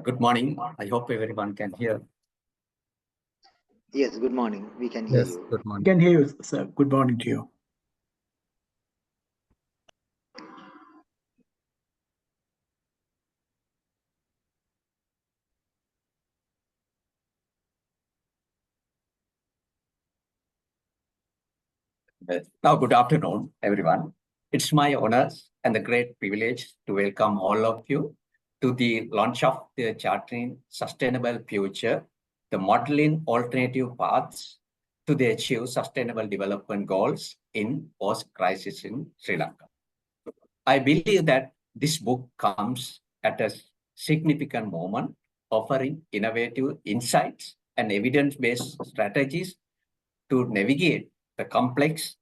Good morning. I hope everyone can hear. Yes, good morning. We can hear you. Good morning. We can hear you, sir. Good morning to you. Now, good afternoon, everyone. It's my honor and a great privilege to welcome all of you to the launch of the Chartering Sustainable Future, the modeling alternative paths to the achieve sustainable development goals in post-crisis in Sri Lanka. I believe that this book comes at a significant moment, offering innovative insights and evidence-based strategies to navigate the complex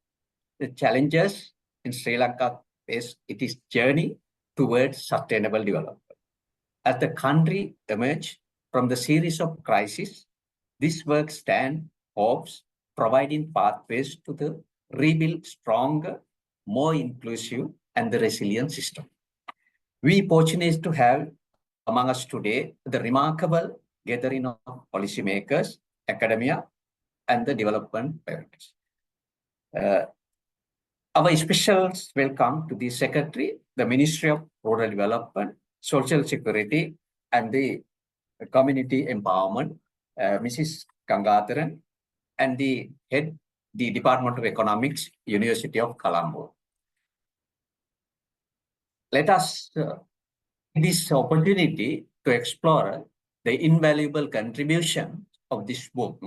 challenges in Sri Lanka as it is journey towards sustainable development. As the country emerged from the series of crises, this work stands hopes, providing pathways to the rebuild stronger, more inclusive, and the resilient system. We fortunate to have among us today the remarkable gathering of policymakers, academia, and the development parents. Our special welcome to the Secretary, the Ministry of Rural Development, Social Security, and the Community Empowerment, Mrs. Gangadharan, and the Head, the Department of Economics, University of Colombo. Let us take this opportunity to explore the invaluable contribution of this book.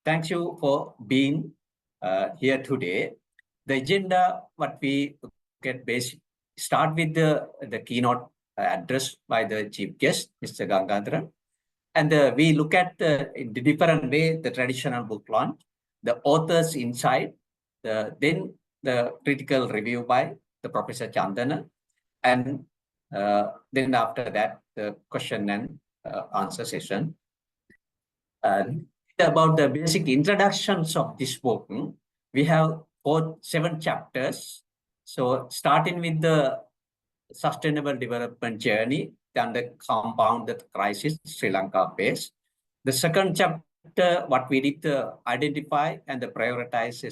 Thank you for being here today. The agenda, what we get basic, start with the keynote address by the chief guest, Mr. Gangadharan. And we look at in the different way, the traditional book launch, the author's insight, then the critical review by the Professor Chandana, and then after that, the question and answer session. About the basic introductions of this book, we have 7 chapters. So starting with the sustainable development journey and the compounded crisis Sri Lanka faced. The second chapter, what we did to identify and prioritize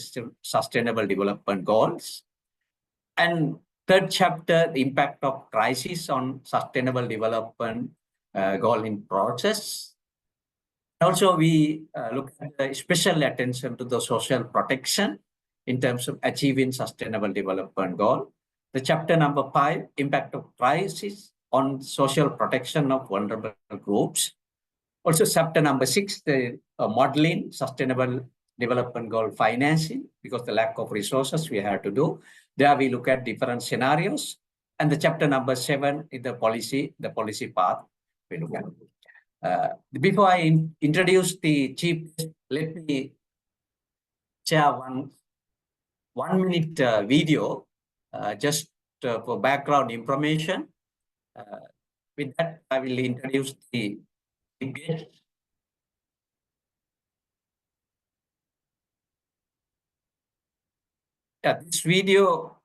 sustainable development goals. And third chapter, the impact of crisis on sustainable development goal in process. Also, we look at special attention to the social protection in terms of achieving sustainable development goal. The chapter number 5, impact of crisis on social protection of vulnerable groups. Also, chapter number 6, the modeling sustainable development goal financing, because the lack of resources we have to do. There we look at different scenarios. And the chapter number 7 is the policy path we look at. Before I introduce the chief, let me share one minute video just for background information. With that, I will introduce the guest. This video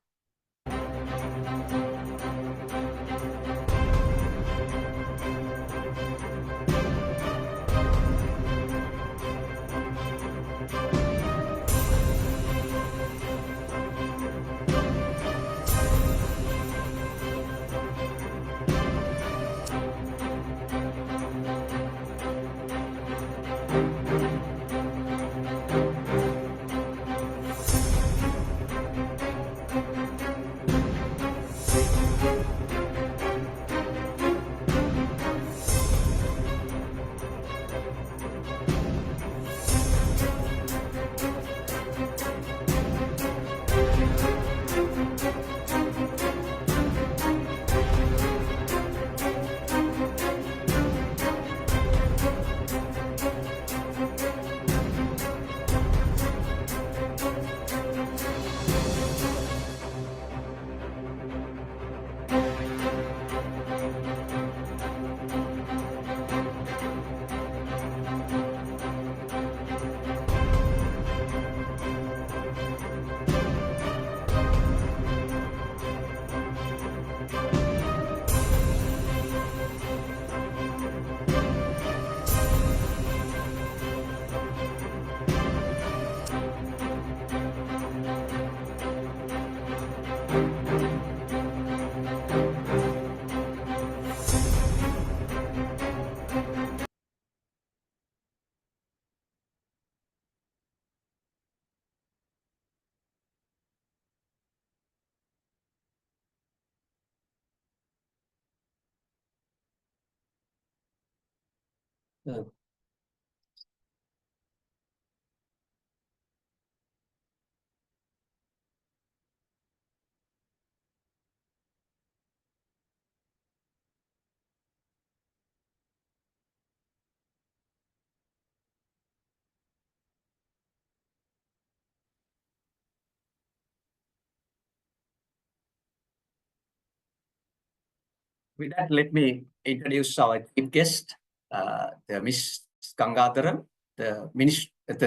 With that, let me introduce our chief guest, the Ms. Gangadharan, the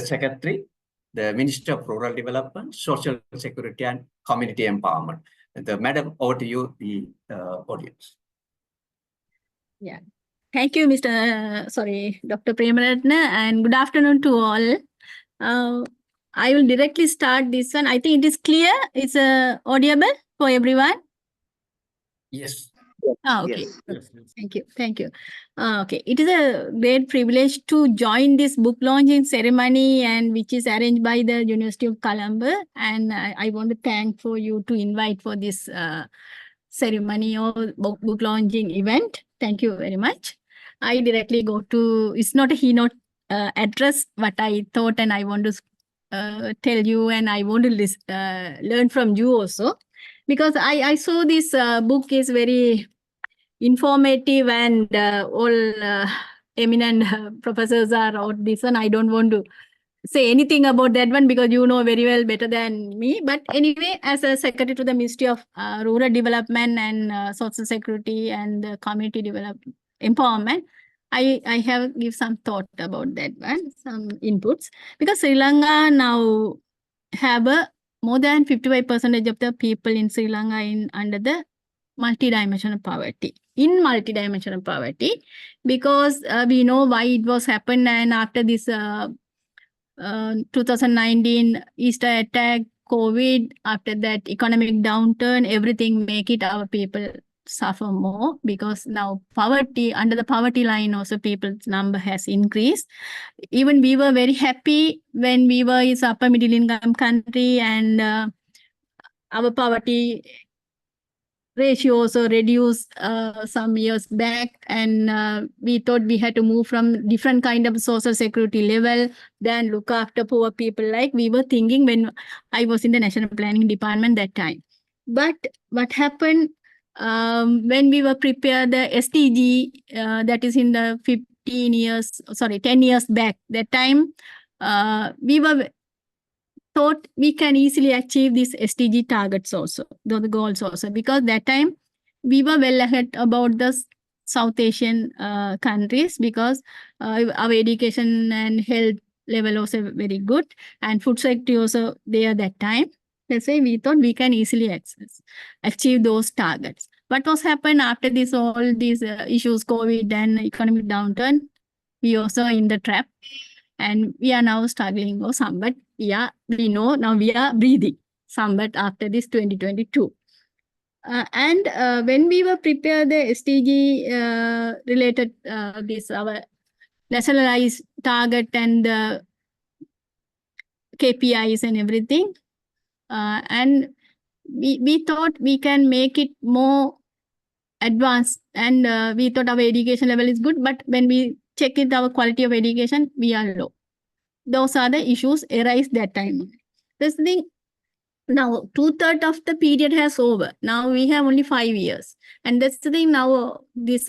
Secretary, the Minister of Rural Development, Social Security and Community Empowerment. Madam, over to you, the audience. Yeah. Thank you, Dr. Premaratne, and good afternoon to all. I will directly start this one. I think it is clear. It's audible for everyone. Yes. Okay. Yes. Thank you. Okay. It is a great privilege to join this book launching ceremony, and which is arranged by the University of Colombo. And I want to thank for you to invite for this ceremony or book launching event. Thank you very much. I directly go to, it's not a keynote address, what I thought, and I want to tell you, and I want to learn from you also, because I saw this book is very informative, and all eminent professors are out this one. I don't want to say anything about that one because you know very well better than me. But anyway, as a secretary to the Ministry of Rural Development and Social Security and Community Development Empowerment, I have give some thought about that one, some inputs, because Sri Lanka now have a more than 55% of the people in Sri Lanka in under the multidimensional poverty. In multidimensional poverty, because we know why it was happened, and after this 2019 Easter attack, COVID, after that economic downturn, everything make it our people suffer more, because now poverty, under the poverty line also people's number has increased. Even we were very happy when we were in upper middle income country, and our poverty ratio also reduced some years back, and we thought we had to move from different kind of social security level than look after poor people, like we were thinking when I was in the National Planning Department that time. But what happened when we were prepared the SDG, that is in the 10 years back, that time we were thought we can easily achieve these SDG targets also, the goals also, because that time we were well ahead about the South Asian countries, because our education and health level also very good, and food security also there that time. That's why we thought we can easily achieve those targets. What was happened after this, all these issues, COVID and economic downturn, we also in the trap, and we are now struggling or some, but yeah, we know now we are breathing somewhat after this 2022. And when we were prepared the SDG related this our nationalized target and the KPIs and everything, and we thought we can make it more advanced, and we thought our education level is good, but when we check it, our quality of education, we are low. Those are the issues arise that time. This thing, now 2/3 of the period has over. Now we have only 5 years. And that's the thing, now this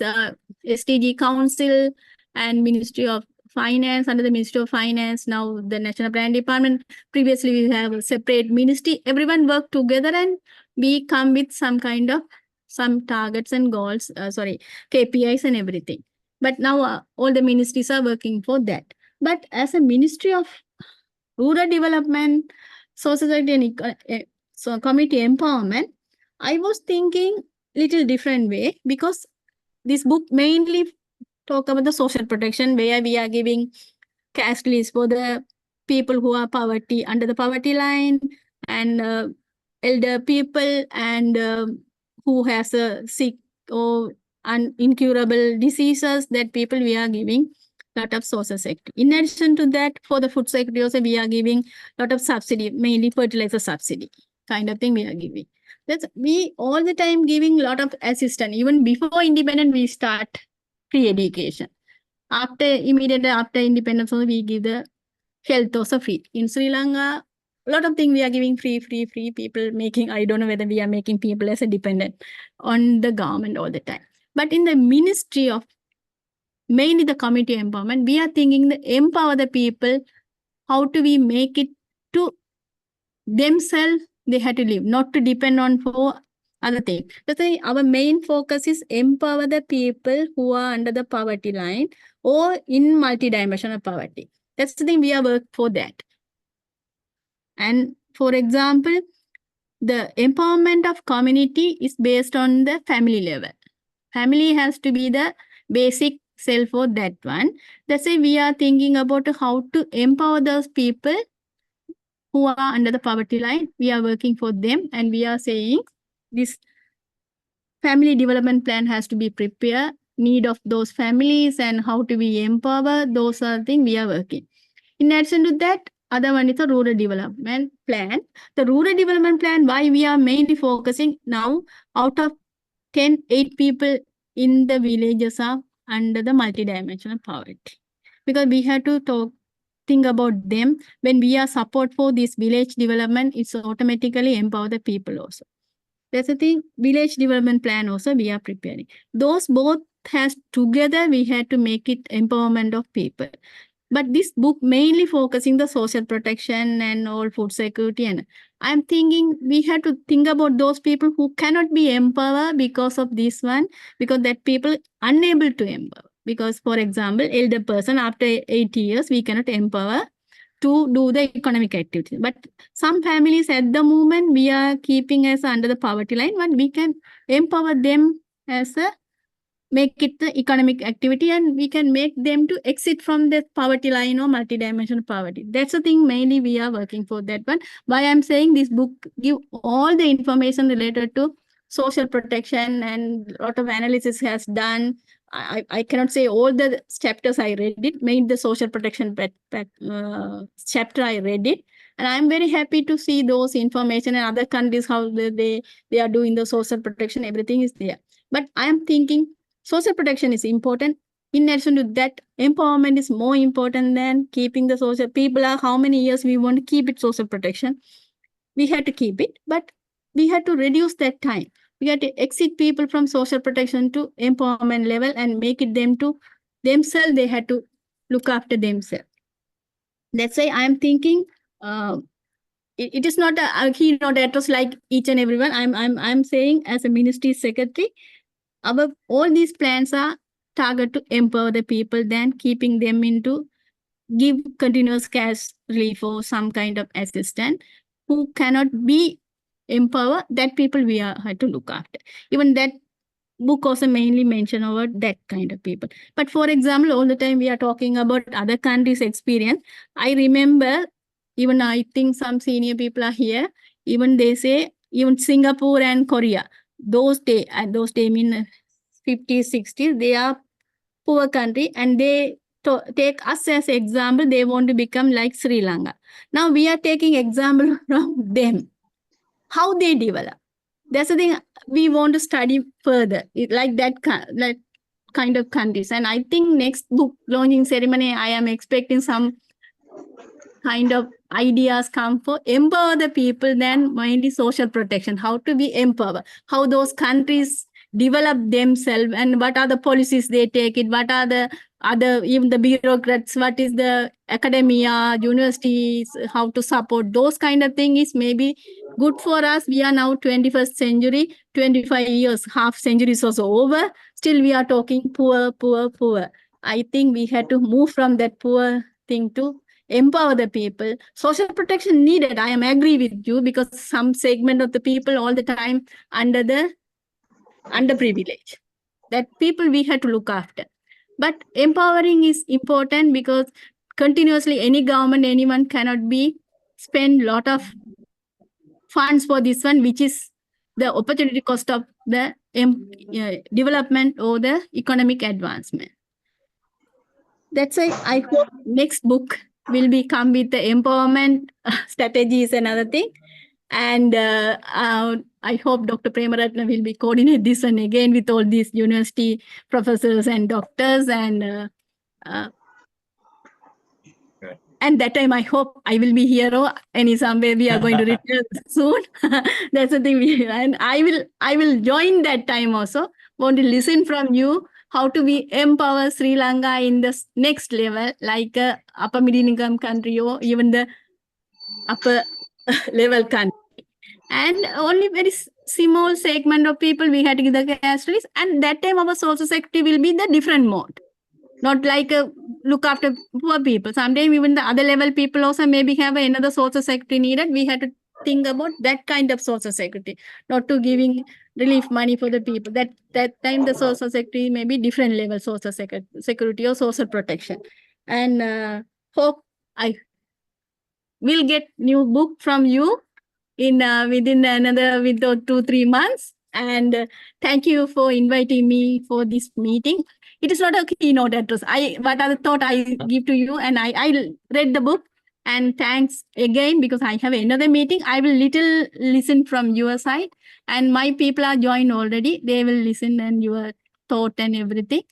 SDG Council and Ministry of Finance, under the Ministry of Finance, now the National Planning Department, previously we have a separate ministry, everyone work together and we come with some kind of some targets and goals, KPIs and everything. But now all the ministries are working for that. But as a Ministry of Rural Development, Social Security and Community Empowerment, I was thinking little different way, because this book mainly talk about the social protection, where we are giving cash list for the people who are under the poverty line, and elder people and who has a sick or incurable diseases, that people we are giving lot of social security. In addition to that, for the food security also we are giving lot of subsidy, mainly fertilizer subsidy kind of thing we are giving. That's we all the time giving lot of assistance. Even before independence, we start free education. Immediately after independence, also we give the health also free. In Sri Lanka, a lot of things we are giving free. People making, I don't know whether we are making people as a dependent on the government all the time. But in the ministry of mainly the community empowerment, we are thinking to empower the people. How do we make it to themselves? They had to live, not to depend on for other things. That's why our main focus is empower the people who are under the poverty line or in multidimensional poverty. That's the thing we are working for that. And for example, the empowerment of community is based on the family level. Family has to be the basic self for that one. That's why we are thinking about how to empower those people who are under the poverty line. We are working for them, and we are saying this family development plan has to be prepared, need of those families and how to be empower. Those are things we are working. In addition to that, other one is the rural development plan. The rural development plan, why we are mainly focusing now, out of 10, 8 people in the villages are under the multidimensional poverty. Because we have to think about them. When we are support for this village development, it's automatically empower the people also. That's the thing, village development plan also we are preparing. Those both has together, we had to make it empowerment of people. But this book mainly focusing the social protection and all food security. And I'm thinking we have to think about those people who cannot be empowered because of this one, because that people unable to empower. Because for example, elder person after 80 years, we cannot empower to do the economic activity. But some families at the moment, we are keeping as under the poverty line, but we can empower them as a make it the economic activity, and we can make them to exit from the poverty line or multidimensional poverty. That's the thing mainly we are working for that one. Why I'm saying this book give all the information related to social protection, and a lot of analysis has done. I cannot say all the chapters I read it, made the social protection chapter I read it. And I'm very happy to see those information in other countries, how they are doing the social protection, everything is there. But I'm thinking social protection is important. In addition to that, empowerment is more important than keeping the social. People are how many years we want to keep it social protection. We had to keep it, but we had to reduce that time. We had to exit people from social protection to empowerment level and make it them to themselves. They had to look after themselves. That's why I'm thinking it is not a keynote address like each and everyone. I'm saying as a ministry secretary, all these plans are targeted to empower the people than keeping them into give continuous cash relief or some kind of assistance who cannot be empowered. That people we are had to look after. Even that book also mainly mention about that kind of people. But for example, all the time we are talking about other countries' experience. I remember, even I think some senior people are here, even they say, even Singapore and Korea, those days mean 50s, 60s, they are poor country, and they take us as example. They want to become like Sri Lanka. Now we are taking example from them, how they develop. That's the thing we want to study further, like that kind of countries. And I think next book launching ceremony, I am expecting some kind of ideas come for empower the people than mainly social protection, how to be empowered, how those countries develop themselves, and what are the policies they take it, what are the other, even the bureaucrats, what is the academia, universities, how to support those kind of thing is maybe good for us. We are now 21st century, 25 years, half century is also over. Still we are talking poor. I think we had to move from that poor thing to empower the people. Social protection needed. I am agree with you, because some segment of the people all the time under the underprivileged. That people we had to look after. But empowering is important, because continuously any government, anyone cannot be spend lot of funds for this one, which is the opportunity cost of the development or the economic advancement. That's why I hope next book will come with the empowerment strategies and other thing. And I hope Dr. Premaratne will be coordinate this one again with all these university professors and doctors. And that time I hope I will be here or somewhere we are going to return soon. That's the thing. And I will join that time also. Want to listen from you how to we empower Sri Lanka in the next level, like upper middle income country or even the upper level country. And only very small segment of people we had to give the cash release. And that time our social security will be the different mode. Not like look after poor people. Sometimes even the other level people also maybe have another social security needed. We had to think about that kind of social security, not to giving relief money for the people. That time the social security may be different level social security or social protection. And hope I will get new book from you in within 2-3 months. And thank you for inviting me for this meeting. It is not a keynote address. But I thought I give to you, and I read the book. And thanks again, because I have another meeting. I will listen from your side, and my people are joined already. They will listen and your thought and everything.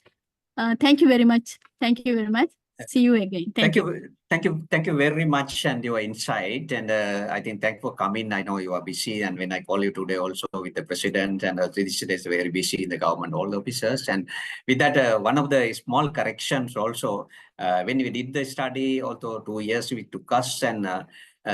Thank you very much. Thank you very much. See you again. Thank you. Thank you very much and your insight. And I think thank for coming. I know you are busy, and when I call you today also with the president, and this is very busy in the government, all the officers. And with that, one of the small corrections also, when we did the study, also 2 years we took us, and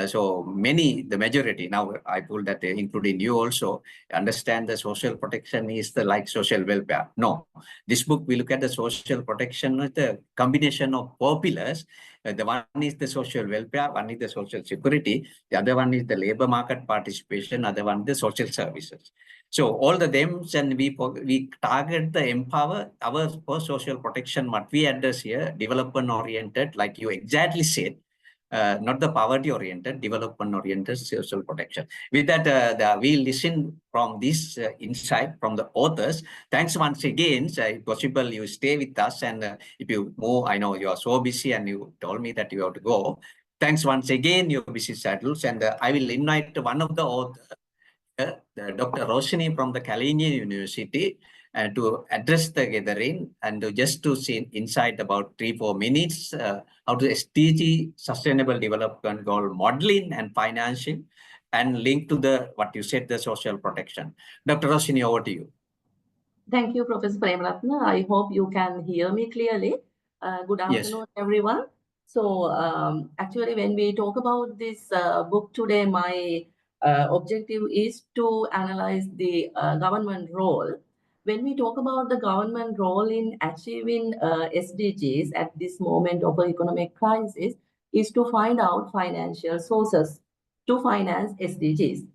so the majority, now I told that including you also, understand the social protection is the like social welfare. No, this book, we look at the social protection with the combination of 4 pillars. The one is the social welfare, one is the social security, the other one is the labor market participation, other one is the social services. So all the thems, and we target the empower our for social protection. What we address here, development oriented, like you exactly said. Not the poverty-oriented, development-oriented social protection. With that, we listen from this insight from the authors. Thanks once again. If possible, you stay with us, and if you move, I know you are so busy, and you told me that you have to go. Thanks once again, your busy schedules, and I will invite one of the authors, Dr. Roshini from the Kalinian University, to address the gathering and just to see insight about 3-4 minutes, how to SDG Sustainable Development Goal modeling and financing, and link to what you said, the social protection. Dr. Roshini, over to you. Thank you, Professor Premaratne. I hope you can hear me clearly. Good afternoon, everyone. So actually, when we talk about this book today, my objective is to analyze the government role. When we talk about the government role in achieving SDGs at this moment of an economic crisis, is to find out financial sources to finance SDGs.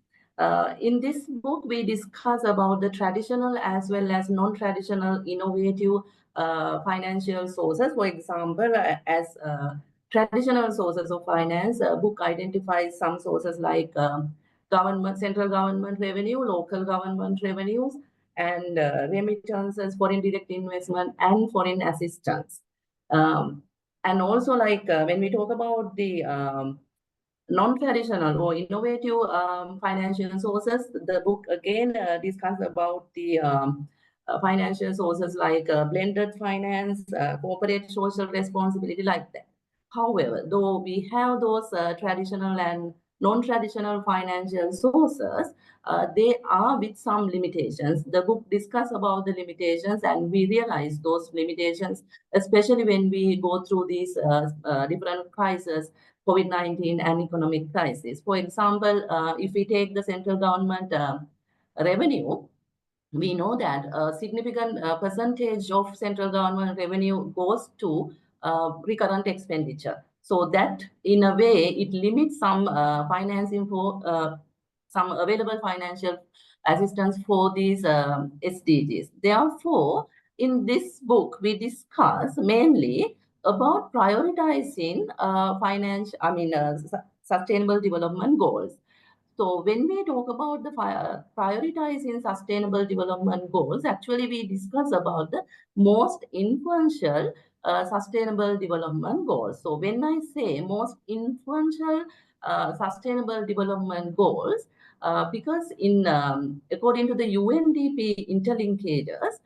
In this book, we discuss about the traditional as well as non-traditional innovative financial sources. For example, as traditional sources of finance, book identifies some sources like central government revenue, local government revenues, and remittances, foreign direct investment, and foreign assistance. And also, like when we talk about the non-traditional or innovative financial sources, the book again discusses about the financial sources like blended finance, corporate social responsibility, like that. However, though we have those traditional and non-traditional financial sources, they are with some limitations. The book discusses about the limitations, and we realize those limitations, especially when we go through these different crises, COVID-19 and economic crisis. For example, if we take the central government revenue, we know that a significant percentage of central government revenue goes to recurrent expenditure. So that, in a way, it limits some financing for some available financial assistance for these SDGs. Therefore, in this book, we discuss mainly about prioritizing sustainable development goals. So when we talk about the prioritizing sustainable development goals, actually we discuss about the most influential sustainable development goals. So when I say most influential sustainable development goals, because in according to the UNDP interlinkages,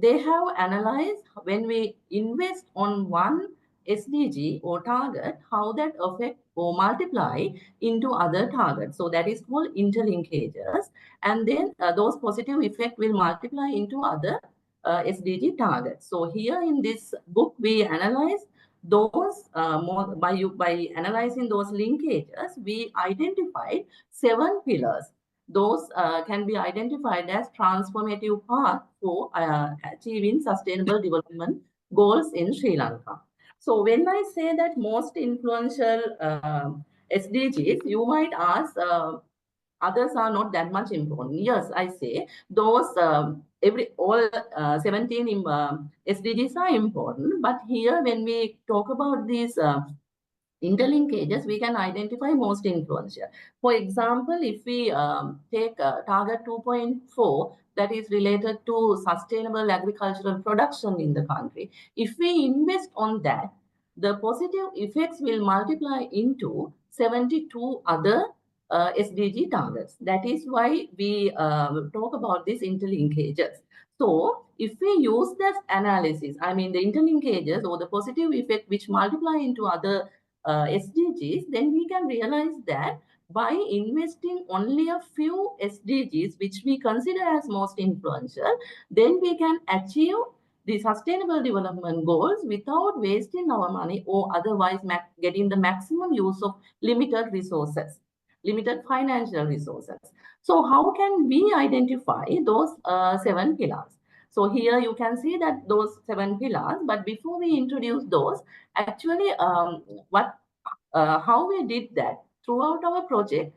they have analyzed when we invest on one SDG or target, how that affect or multiply into other targets. So that is called interlinkages. And then those positive effect will multiply into other SDG targets. So here in this book, we analyze those by analyzing those linkages, we identified 7 pillars. Those can be identified as transformative path for achieving sustainable development goals in Sri Lanka. So when I say that most influential SDGs, you might ask, others are not that much important. Yes, I say those all 17 SDGs are important, but here when we talk about these interlinkages, we can identify most influential. For example, if we take target 2.4, that is related to sustainable agricultural production in the country, if we invest on that, the positive effects will multiply into 72 other SDG targets. That is why we talk about these interlinkages. So if we use this analysis, I mean the interlinkages or the positive effect which multiply into other SDGs, then we can realize that by investing only a few SDGs, which we consider as most influential, then we can achieve the sustainable development goals without wasting our money or otherwise getting the maximum use of limited resources, limited financial resources. So how can we identify those 7 pillars? So here you can see that those 7 pillars, but before we introduce those, actually how we did that throughout our project,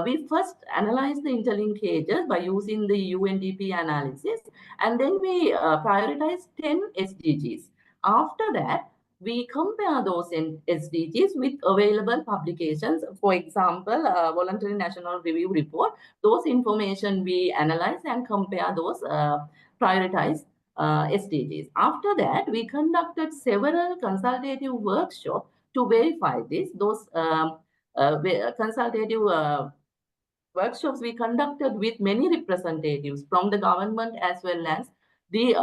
we first analyzed the interlinkages by using the UNDP analysis, and then we prioritized 10 SDGs. After that, we compare those SDGs with available publications. For example, Voluntary National Review Report, those information we analyze and compare those prioritized SDGs. After that, we conducted several consultative workshops to verify this. Those consultative workshops we conducted with many representatives from the government as well as the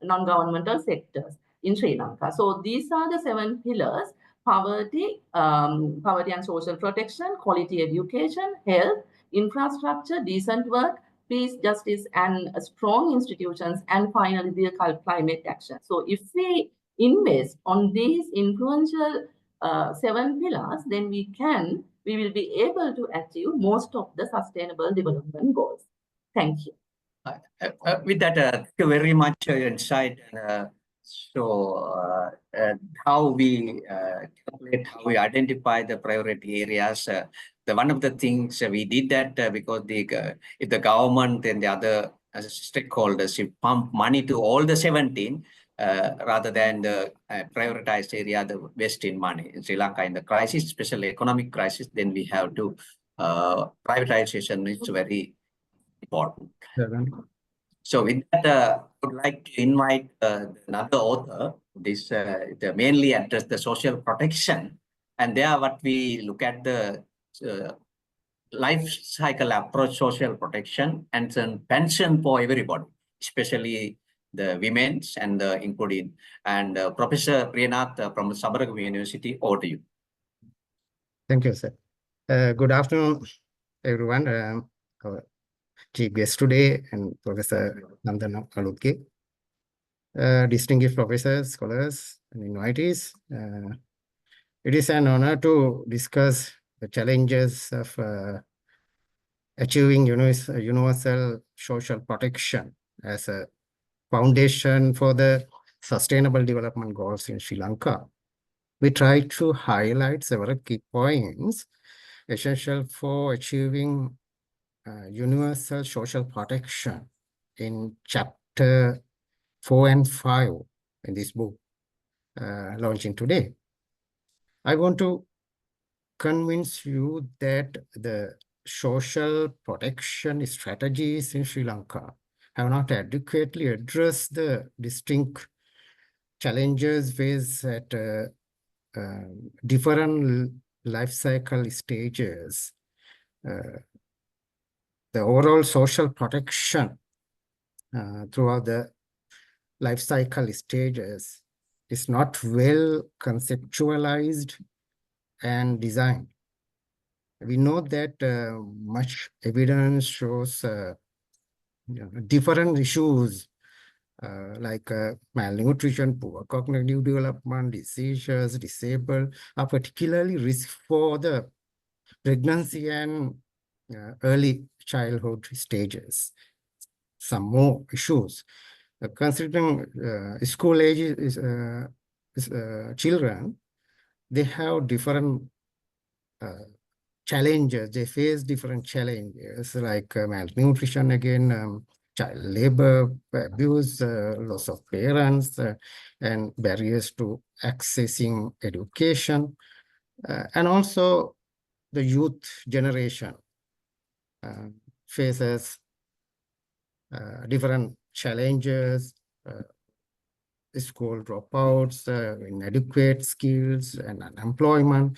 non-governmental sectors in Sri Lanka. So these are the 7 pillars: poverty, poverty and social protection, quality education, health, infrastructure, decent work, peace, justice, and strong institutions, and finally the climate action. So if we invest on these influential 7 pillars, then we will be able to achieve most of the sustainable development goals. Thank you. With that, thank you very much insight. How we calculate, how we identify the priority areas. One of the things we did that because if the government and the other stakeholders pump money to all the 17, rather than the prioritized area, the wasting money in Sri Lanka in the crisis, especially economic crisis, then we have to privatization is very important. So with that, I would like to invite another author. This mainly address the social protection, and there what we look at the life cycle approach, social protection, and then pension for everybody, especially the women's and including. And Professor Priyanath from Sabaragamu University, over to you. Thank you, sir. Good afternoon, everyone. Our chief guest today and Professor Nandana Alutke, distinguished professors, scholars, and invitees. It is an honor to discuss the challenges of achieving universal social protection as a foundation for the sustainable development goals in Sri Lanka. We try to highlight several key points essential for achieving universal social protection in chapter 4 and 5 in this book launching today. I want to convince you that the social protection strategies in Sri Lanka have not adequately addressed the distinct challenges faced at different life cycle stages. The overall social protection throughout the life cycle stages is not well conceptualized and designed. We know that much evidence shows different issues like malnutrition, poor cognitive development, diseases, disabled are particularly risk for the pregnancy and early childhood stages. Some more issues. Considering school age children, they have different challenges. They face different challenges like malnutrition again, child labor, abuse, loss of parents, and barriers to accessing education. And also the youth generation faces different challenges, school dropouts, inadequate skills and unemployment,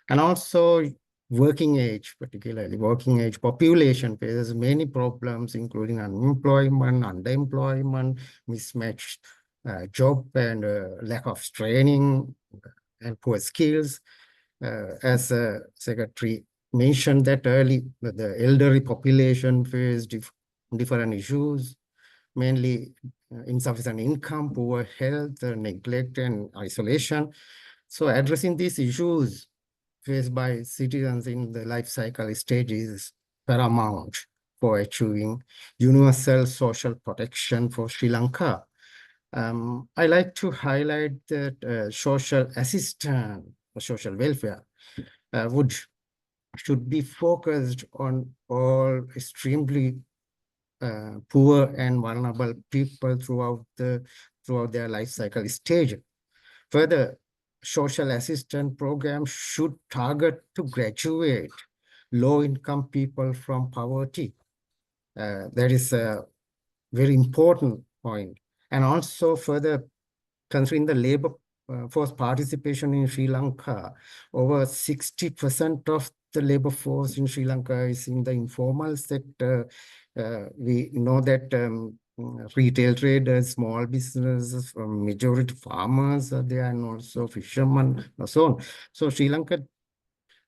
and also working age, particularly working age population faces many problems, including unemployment, underemployment, mismatched job and lack of training and poor skills. As Secretary mentioned that early, the elderly population face different issues, mainly insufficient income, poor health, neglect, and isolation. So addressing these issues faced by citizens in the life cycle stage is paramount for achieving universal social protection for Sri Lanka. I like to highlight that social assistance or social welfare should be focused on all extremely poor and vulnerable people throughout their life cycle stage. Further, social assistance programs should target to graduate low-income people from poverty. That is a very important point. And also further, considering the labor force participation in Sri Lanka, over 60% of the labor force in Sri Lanka is in the informal sector. We know that retail traders, small businesses, majority farmers are there, and also fishermen, and so on. So Sri Lanka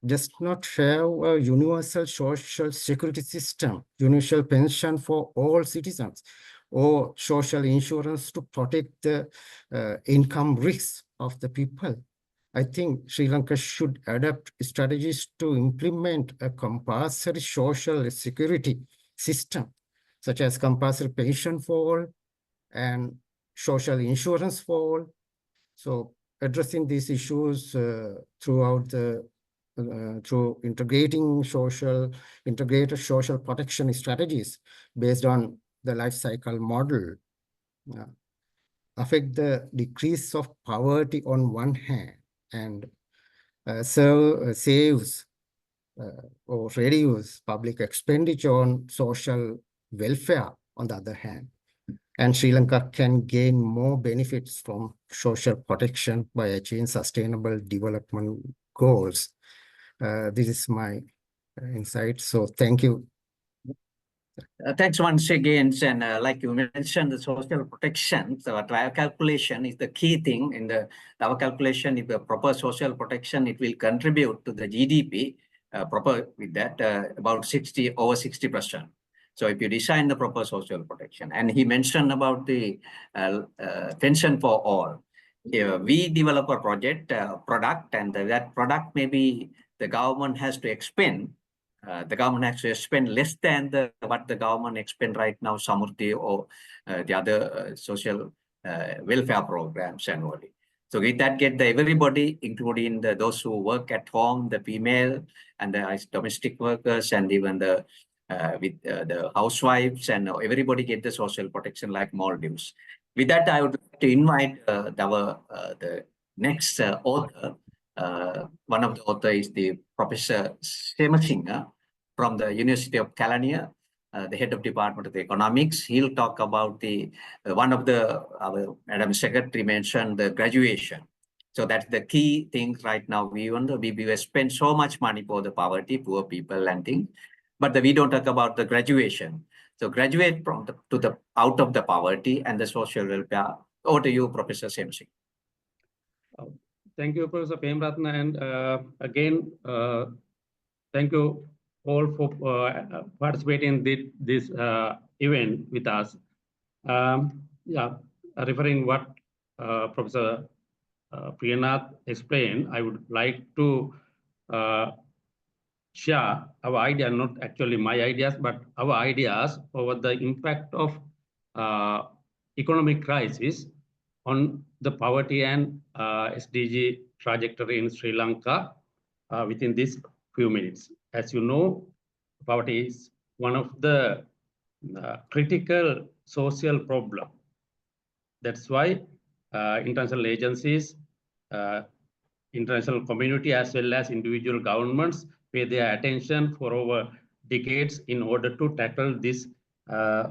does not have a universal social security system, universal pension for all citizens, or social insurance to protect the income risks of the people. I think Sri Lanka should adopt strategies to implement a compulsory social security system, such as compulsory pension for all and social insurance for all. So addressing these issues throughout the through integrated social protection strategies based on the life cycle model affect the decrease of poverty on one hand and saves or reduce public expenditure on social welfare on the other hand. And Sri Lanka can gain more benefits from social protection by achieving sustainable development goals. This is my insight. So thank you. Thanks once again. And like you mentioned, the social protection, so our calculation is the key thing. In our calculation, if a proper social protection, it will contribute to the GDP. Proper with that, about over 60%. So if you design the proper social protection, and he mentioned about the pension for all. We develop a product, and that product maybe the government has to expend. The government has to spend less than what the government expend right now, Samurti or the other social welfare programs annually. So with that, everybody, including those who work at home, the female and the domestic workers, and even the housewives, and everybody get the social protection like Maldives. With that, I would like to invite the next author. One of the authors is the Professor Semasinghe. from the University of Kelaniya, the head of Department of Economics. He'll talk about the one of the our Madam Secretary mentioned the graduation. So that's the key thing right now. We spend so much money for the poverty, poor people and things, but we don't talk about the graduation. So graduate from out of the poverty and the social welfare. Over to you, Professor Semasinghe. Thank you, Professor Premaratne, and again, thank you all for participating in this event with us. Referring what Professor Priyanath explained, I would like to share our idea, not actually my ideas, but our ideas over the impact of economic crisis on the poverty and SDG trajectory in Sri Lanka within these few minutes. As you know, poverty is one of the critical social problem. That's why international agencies, international community, as well as individual governments pay their attention for over decades in order to tackle this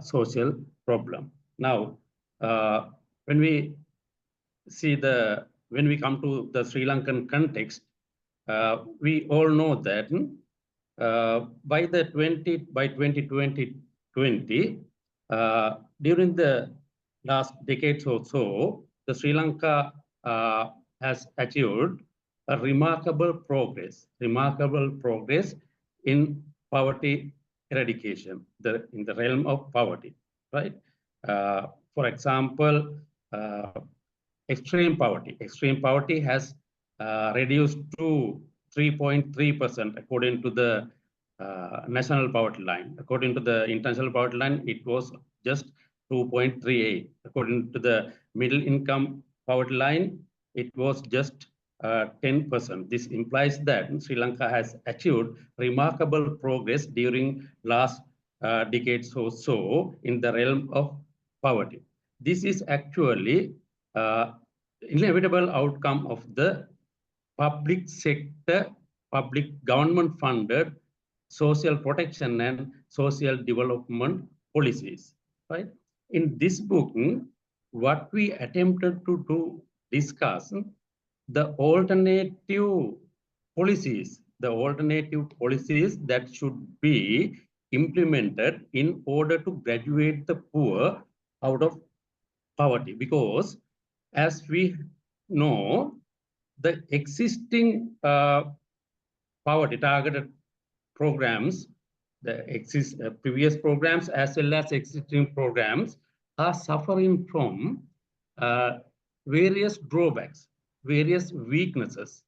social problem. Now, when we come to the Sri Lankan context, we all know that by 2020, during the last decades or so, the Sri Lanka has achieved a remarkable progress in poverty eradication, in the realm of poverty, right? For example, extreme poverty has reduced to 3.3% according to the national poverty line. According to the international poverty line, it was just 2.38. According to the middle income poverty line, it was just 10%. This implies that Sri Lanka has achieved remarkable progress during last decades or so in the realm of poverty. This is actually inevitable outcome of the public sector, public government funded social protection and social development policies, right? In this book, what we attempted to discuss the alternative policies that should be implemented in order to graduate the poor out of poverty, because as we know, the existing poverty targeted programs, the previous programs as well as existing programs are suffering from various drawbacks, various weaknesses,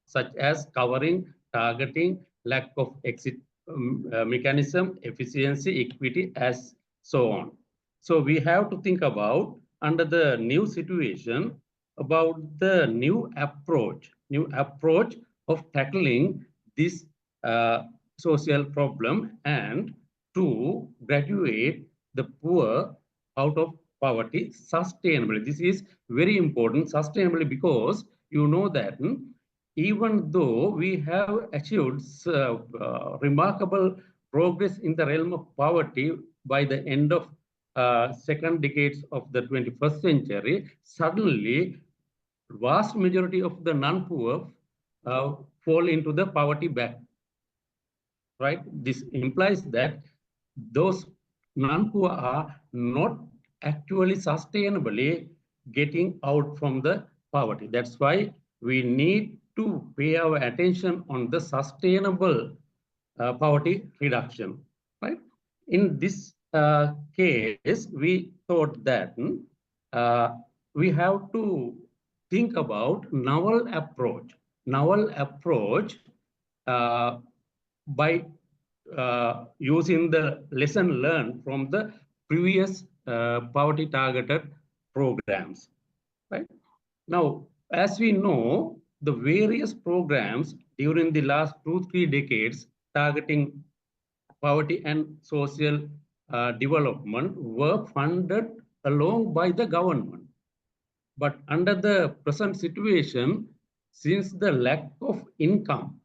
such as covering, targeting, lack of exit mechanism, efficiency, equity, as so on. So we have to think about, under the new situation, about the new approach of tackling this social problem and to graduate the poor out of poverty sustainably. This is very important, sustainably, because you know that even though we have achieved remarkable progress in the realm of poverty by the end of second decades of the 21st century, suddenly vast majority of the non-poor fall into the poverty bracket, right? This implies that those non-poor are not actually sustainably getting out from the poverty. That's why we need to pay our attention on the sustainable poverty reduction, right? In this case, we thought that we have to think about novel approach by using the lesson learned from the previous poverty targeted programs, right? Now, as we know, the various programs during the last 2-3 decades targeting poverty and social development were funded along by the government. But under the present situation, since the lack of income,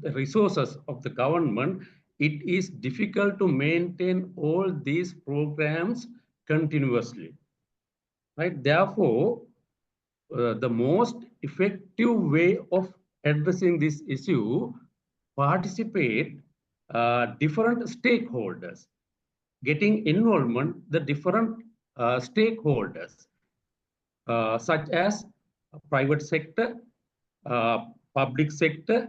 the resources of the government, it is difficult to maintain all these programs continuously, right? Therefore, the most effective way of addressing this issue, participate different stakeholders, getting involvement the different stakeholders, such as private sector, public sector,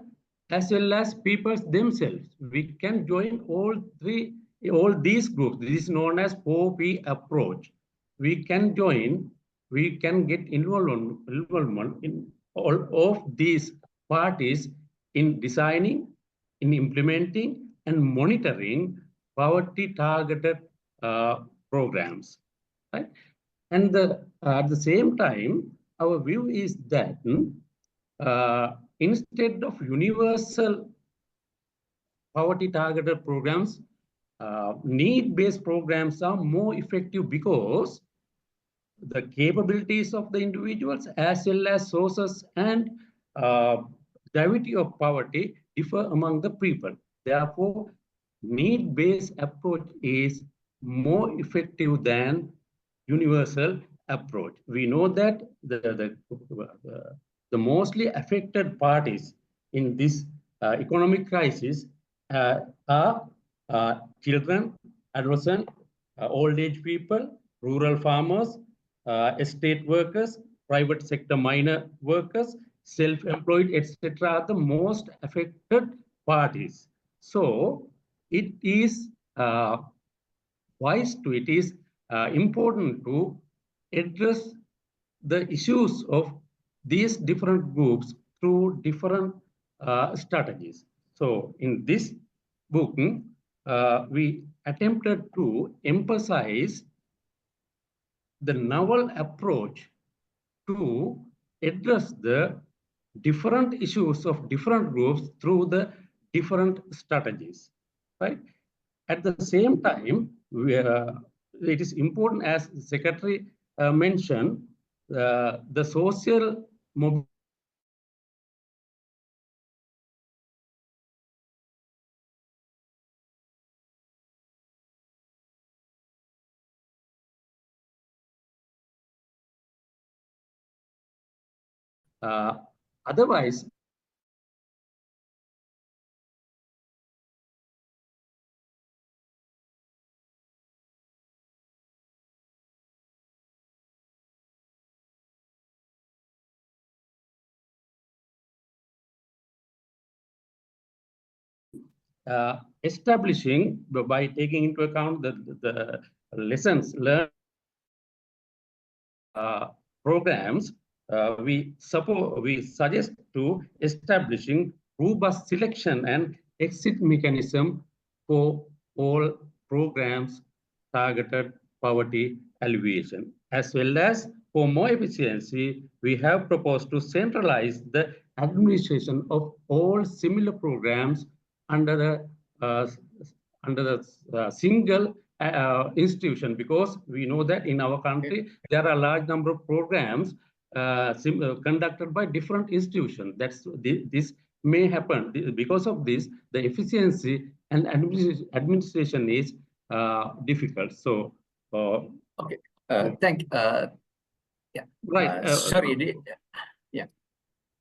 as well as people themselves. We can join all these groups. This is known as 4P approach. We can join, we can get involvement in all of these parties in designing, in implementing, and monitoring poverty-targeted programs, right? And at the same time, our view is that instead of universal poverty-targeted programs, need-based programs are more effective because the capabilities of the individuals as well as sources and gravity of poverty differ among the people. Therefore, need-based approach is more effective than universal approach. We know that the mostly affected parties in this economic crisis are children, adolescents, old age people, rural farmers, estate workers, private sector minor workers, self-employed, etc. are the most affected parties. So it is it is important to address the issues of these different groups through different strategies. So in this book, we attempted to emphasize the novel approach to address the different issues of different groups through the different strategies, right? At the same time, it is important, as the Secretary mentioned, the social mobility otherwise, establishing by taking into account the lessons learned programs, we suggest to establishing robust selection and exit mechanism for all programs targeted poverty alleviation. As well as for more efficiency, we have proposed to centralize the administration of all similar programs under the single institution, because we know that in our country there are a large number of programs conducted by different institutions. This may happen. Because of this, the efficiency and administration is difficult. So okay, thank yeah, right. sorry, yeah.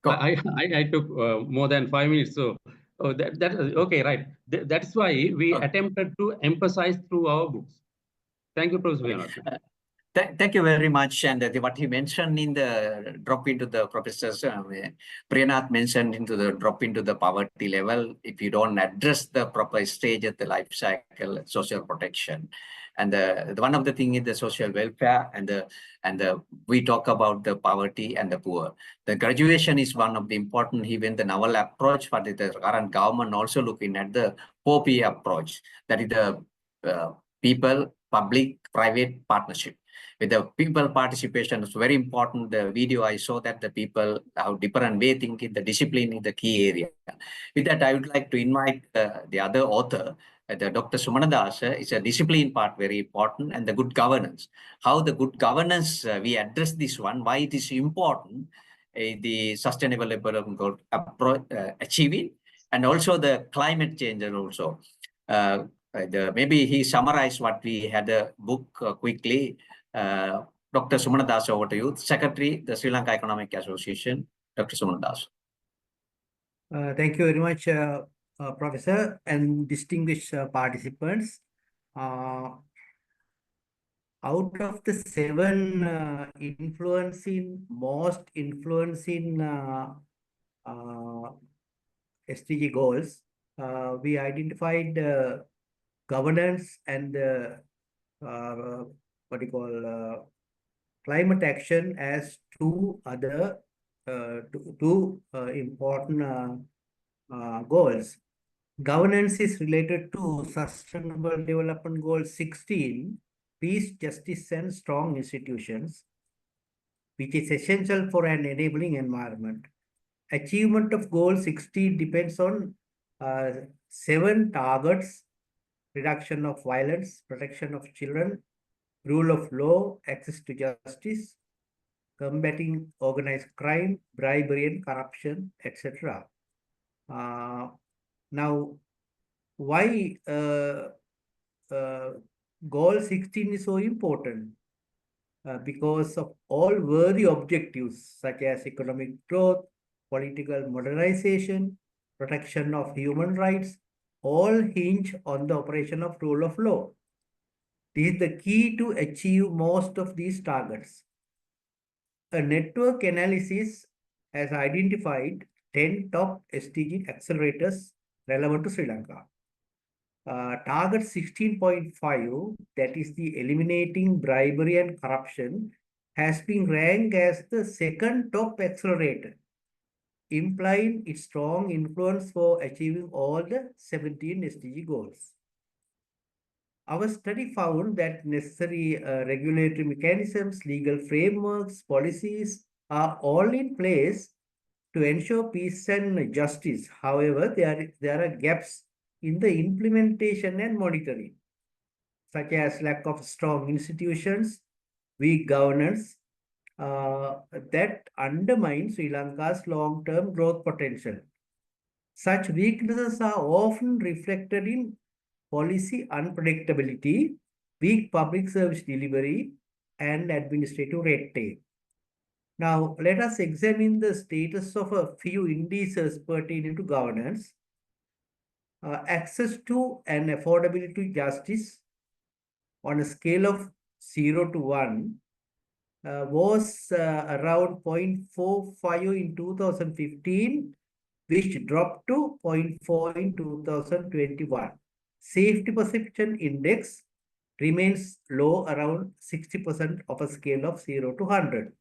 Go. I took more than 5 minutes, so that okay, right. That's why we attempted to emphasize through our books. Thank you, Professor Priyanath. Thank you very much. And what he mentioned in the drop into the professors, Priyanath mentioned into the drop into the poverty level, if you don't address the proper stage of the life cycle, social protection. And one of the thing is the social welfare, and we talk about the poverty and the poor. The graduation is one of the important, even the novel approach, but the current government also looking at the 4P approach, that is the people, public, private partnership. With the people participation, it's very important. The video I saw that the people have different way thinking, the discipline is the key area. With that, I would like to invite the other author, the Dr. Sumanadasa. Is a discipline part very important, and the good governance. How the good governance, we address this one, why it is important, the sustainable development goal approach, achieving, and also the climate change also. Maybe he summarized what we had a book quickly. Dr. Sumanadasa, over to you. Secretary, the Sri Lanka Economic Association, Dr. Sumanadasa. Thank you very much, Professor and distinguished participants. Out of the 7 most influencing SDG goals, we identified governance and climate action as 2 other important goals. Governance is related to Sustainable Development Goal 16, peace, justice, and strong institutions, which is essential for an enabling environment. Achievement of Goal 16 depends on 7 targets: reduction of violence, protection of children, rule of law, access to justice, combating organized crime, bribery and corruption, etc. Now, why Goal 16 is so important? Because of all worthy objectives such as economic growth, political modernization, protection of human rights, all hinge on the operation of rule of law. This is the key to achieve most of these targets. A network analysis has identified 10 top SDG accelerators relevant to Sri Lanka. Target 16.5, that is the eliminating bribery and corruption, has been ranked as the 2nd top accelerator, implying its strong influence for achieving all the 17 SDG goals. Our study found that necessary regulatory mechanisms, legal frameworks, policies are all in place to ensure peace and justice. However, there are gaps in the implementation and monitoring, such as lack of strong institutions, weak governance, that undermine Sri Lanka's long-term growth potential. Such weaknesses are often reflected in policy unpredictability, weak public service delivery, and administrative red tape. Now, let us examine the status of a few indices pertaining to governance. Access to and affordability to justice on a scale of 0 to 1 was around 0.45 in 2015, which dropped to 0.4 in 2021. Safety perception index remains low, around 60% of a scale of 0 to 100.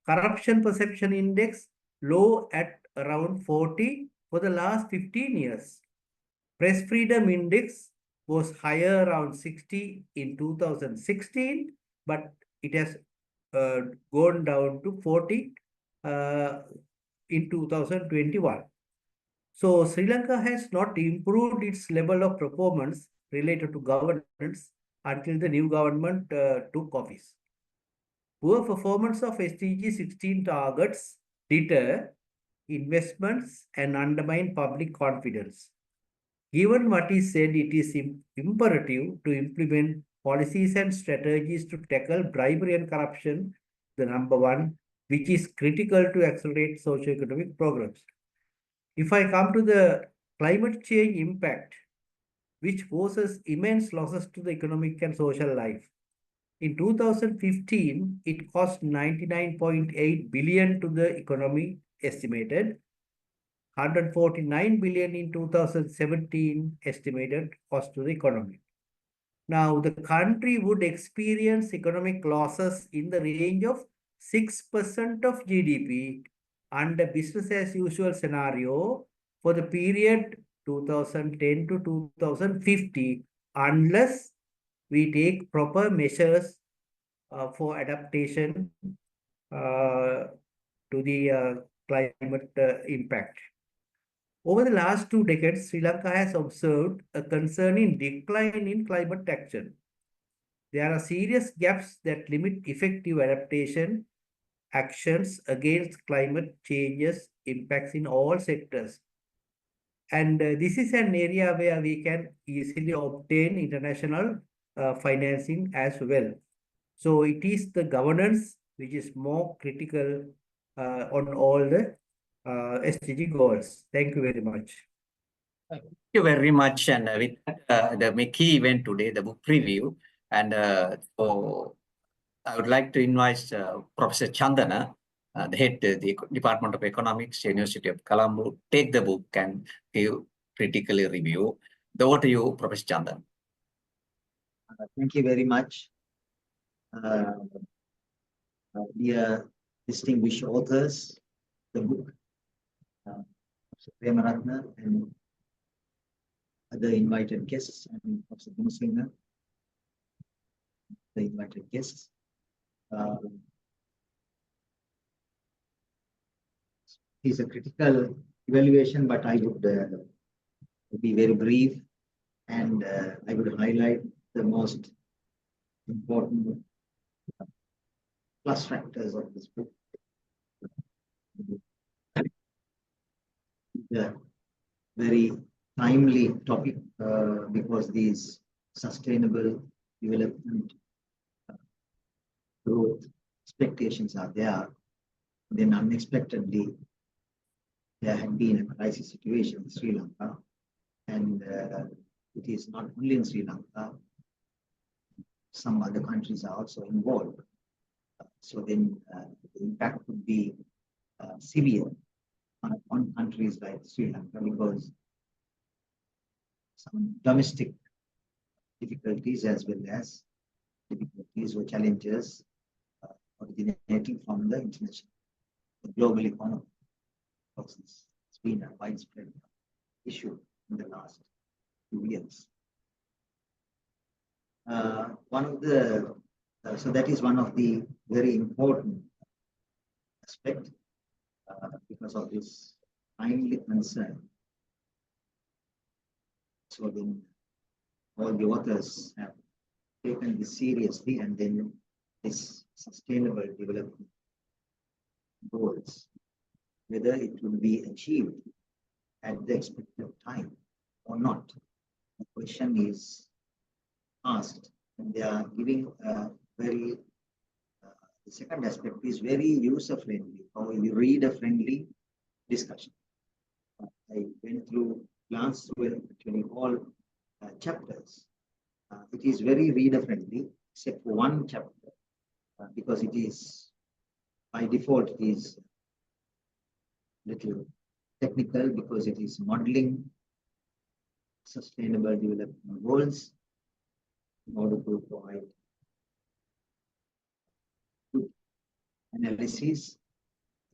Corruption perception index low at around 40 for the last 15 years. Press freedom index was higher, around 60 in 2016, but it has gone down to 40 in 2021. So Sri Lanka has not improved its level of performance related to governance until the new government took office. Poor performance of SDG 16 targets deter investments and undermine public confidence. Given what is said, it is imperative to implement policies and strategies to tackle bribery and corruption, the number 1, which is critical to accelerate socio-economic progress. If I come to the climate change impact, which poses immense losses to the economic and social life. In 2015, it cost 99.8 billion to the economy, estimated. 149 billion in 2017 estimated cost to the economy. Now, the country would experience economic losses in the range of 6% of GDP under business as usual scenario for the period 2010 to 2050, unless we take proper measures for adaptation to the climate impact. Over the last 2 decades, Sri Lanka has observed a concerning decline in climate action. There are serious gaps that limit effective adaptation actions against climate changes impacts in all sectors. And this is an area where we can easily obtain international financing as well. So it is the governance which is more critical on all the SDG goals. Thank you very much. Thank you very much. And with the key event today, the book preview, and so I would like to invite Professor Chandana, the head of the Department of Economics, University of Colombo, take the book and give critically review. Over to you, Professor Chandana. Thank you very much. Dear distinguished authors, the book, S.P Premaratne and other invited guests, and Professor Semasinghe, the invited guests. It's a critical evaluation, but I would be very brief, and I would highlight the most important plus factors of this book. The very timely topic because these sustainable development growth expectations are there. Then unexpectedly, there had been a crisis situation in Sri Lanka, and it is not only in Sri Lanka, some other countries are also involved. So then the impact would be severe on countries like Sri Lanka because some domestic difficulties as well as difficulties or challenges originating from the international, the global economy. It's been a widespread issue in the last few years. One of the so that is one of the very important aspects because of this timely concern. So then all the authors have taken this seriously, and then this sustainable development goals, whether it will be achieved at the expected time or not. The question is asked, and they are giving a very, the second aspect is very user-friendly or reader-friendly discussion. I glanced through actually all chapters. It is very reader-friendly, except for one chapter, because it is, by default, it is little technical because it is modeling sustainable development goals in order to provide good analysis.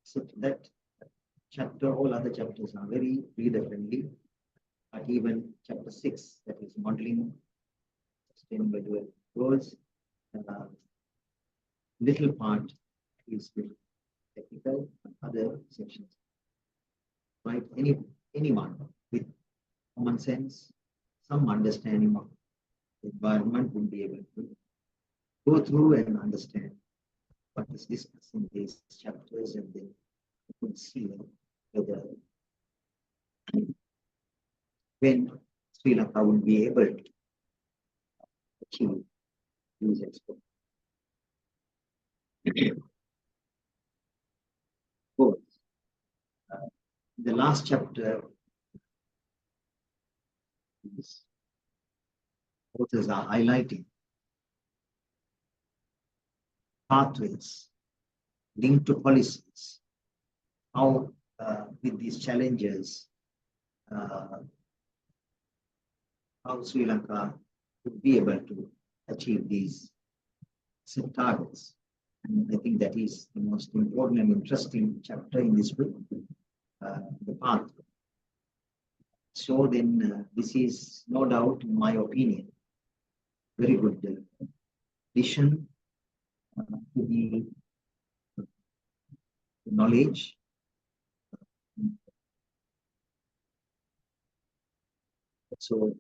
Except that chapter, all other chapters are very reader-friendly, but even chapter 6, that is modeling sustainable development goals, little part is technical, but other sections. Right? Anyone with common sense, some understanding of the environment will be able to go through and understand what is discussed in these chapters, and then you could see whether when Sri Lanka will be able to achieve these expectations. The last chapter, authors are highlighting pathways linked to policies, how with these challenges, how Sri Lanka would be able to achieve these set targets. And I think that is the most important and interesting chapter in this book, the path. So then this is no doubt, in my opinion, very good addition to the knowledge. So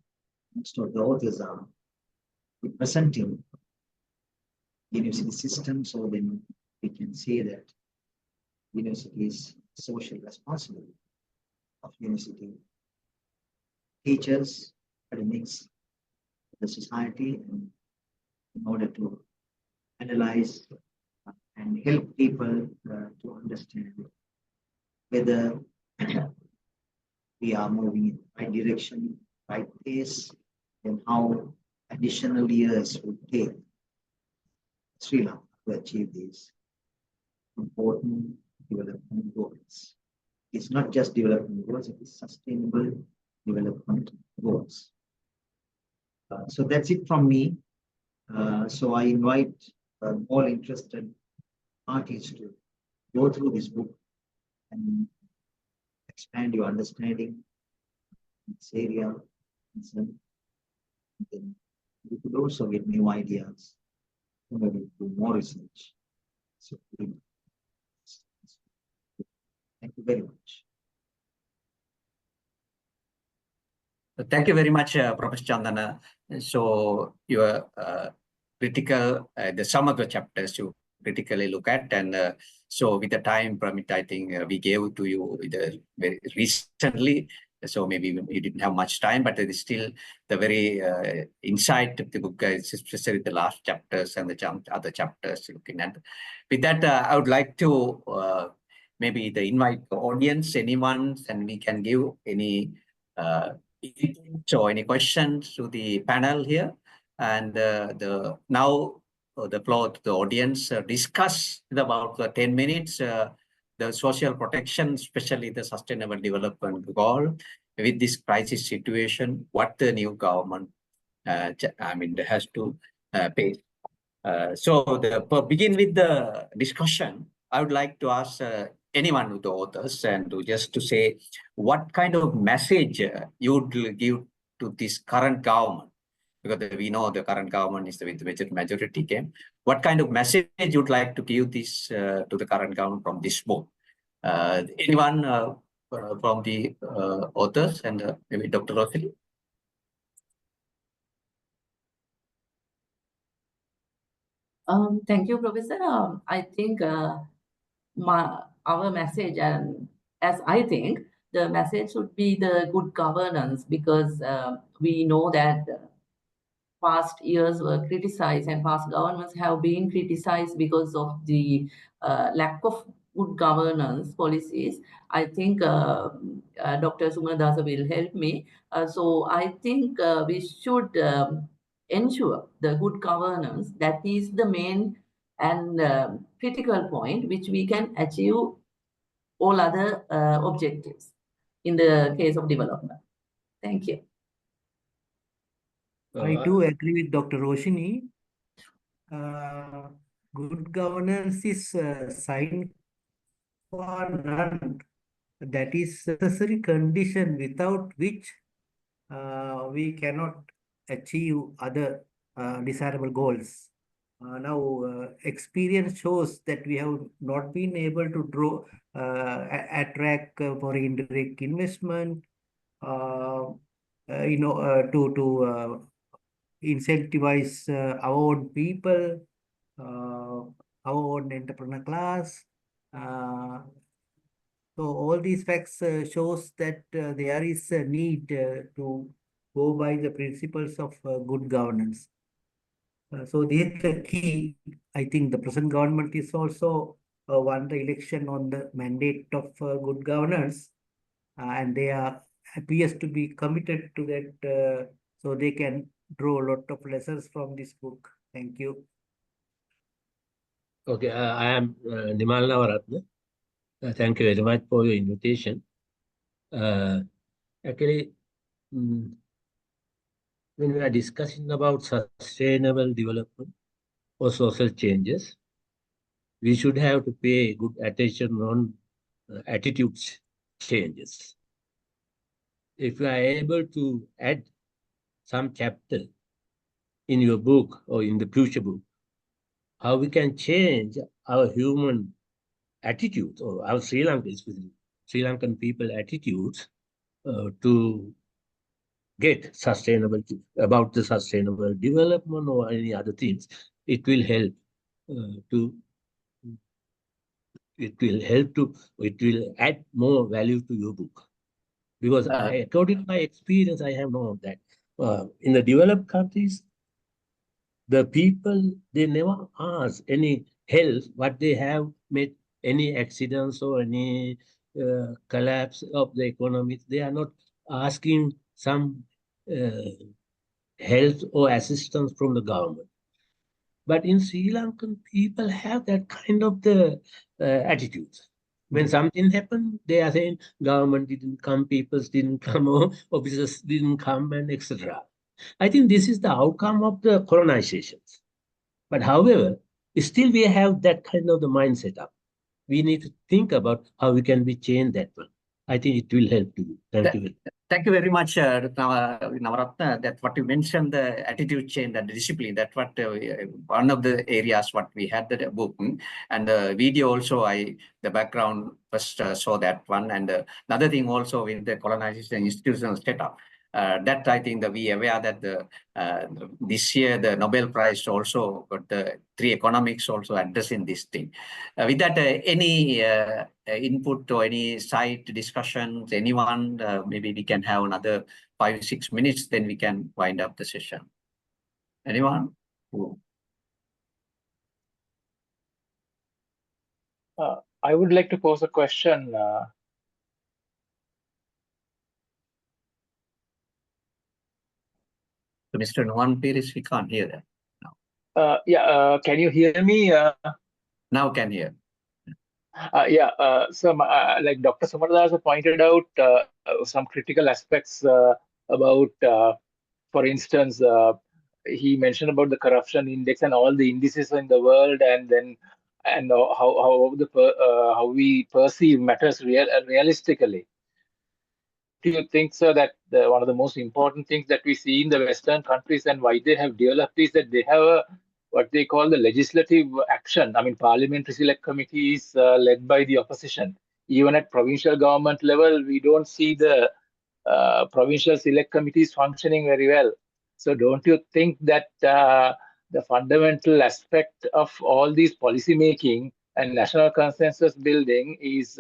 most of the authors are representing university system, so then we can say that university is social responsibility of university teachers, academics, the society, and in order to analyze and help people to understand whether we are moving in the right direction, right pace, and how additional years would take Sri Lanka to achieve these important development goals. It's not just development goals, it is sustainable development goals. So that's it from me. So I invite all interested parties to go through this book and expand your understanding in this area. And then you could also get new ideas, maybe do more research. So thank you very much. Thank you very much, Professor Chandana. So your critical, some of the chapters you critically look at, and so with the time permit, I think we gave to you very recently. So maybe you didn't have much time, but it is still the very insight of the book, especially the last chapters and the other chapters looking at. With that, I would like to maybe invite the audience, anyone, and we can give any so any questions to the panel here, and now the floor to the audience. Discuss about the 10 minutes the social protection, especially the sustainable development goal with this crisis situation. What the new government, has to pay. So begin with the discussion. I would like to ask anyone of the authors and to say what kind of message you would give to this current government, because we know the current government is with the majority came. What kind of message you would like to give this to the current government from this book? Anyone from the authors, and maybe Dr. Roshini? Thank you, Professor. I think our message, and as I think, the message should be the good governance, because we know that past years were criticized and past governments have been criticized because of the lack of good governance policies. I think Dr. Sumanadasa will help me. So I think we should ensure the good governance. That is the main and critical point which we can achieve all other objectives in the case of development. Thank you. I do agree with Dr. Roshini. Good governance is sign for none. That is a necessary condition without which we cannot achieve other desirable goals. Now, experience shows that we have not been able to attract foreign direct investment, to incentivize our own people, our own entrepreneur class. So all these facts shows that there is a need to go by the principles of good governance. So this is the key. I think the present government is also won the election on the mandate of good governance, and they appears to be committed to that, so they can draw a lot of lessons from this book. Thank you. Okay, I am Nimal Navaratne. Thank you very much for your invitation. Actually, when we are discussing about sustainable development or social changes, we should have to pay good attention on attitude changes. If you are able to add some chapter in your book or in the future book, how we can change our human attitudes, or our Sri Lankan people attitudes to get sustainable, about the sustainable development or any other things, it will help it will add more value to your book. Because according to my experience, I have known that in the developed countries, the people, they never ask any help, what they have met any accidents or any collapse of the economy. They are not asking some help or assistance from the government. But in Sri Lankan, people have that kind of the attitudes. When something happened, they are saying government didn't come, people didn't come, or officers didn't come, and etc. I think this is the outcome of the colonizations. But however, still we have that kind of the mindset up. We need to think about how we can be change that one. I think it will help you. Thank you. Thank you very much, Navaratna. That what you mentioned, the attitude change, the discipline, that's what one of the areas what we had the book. And the video also, the background first saw that one. And another thing also with the colonization institutional setup. That I think that we are aware that this year the Nobel Prize also got the 3 economics also addressing this thing. With that, any input or any side discussions, anyone, maybe we can have another 5-6 minutes, then we can wind up the session. Anyone? I would like to pose a question. To Mr. Nuwan Piris, we can't hear that now. Can you hear me? Now can hear. So like Dr. Sumanadasa pointed out some critical aspects about, for instance, he mentioned about the corruption index and all the indices in the world, and then how we perceive matters realistically. Do you think, sir, that one of the most important things that we see in the Western countries and why they have developed is that they have what they call the legislative action? I mean, parliamentary select committees led by the opposition. Even at provincial government level, we don't see the provincial select committees functioning very well. So don't you think that the fundamental aspect of all these policy making and national consensus building is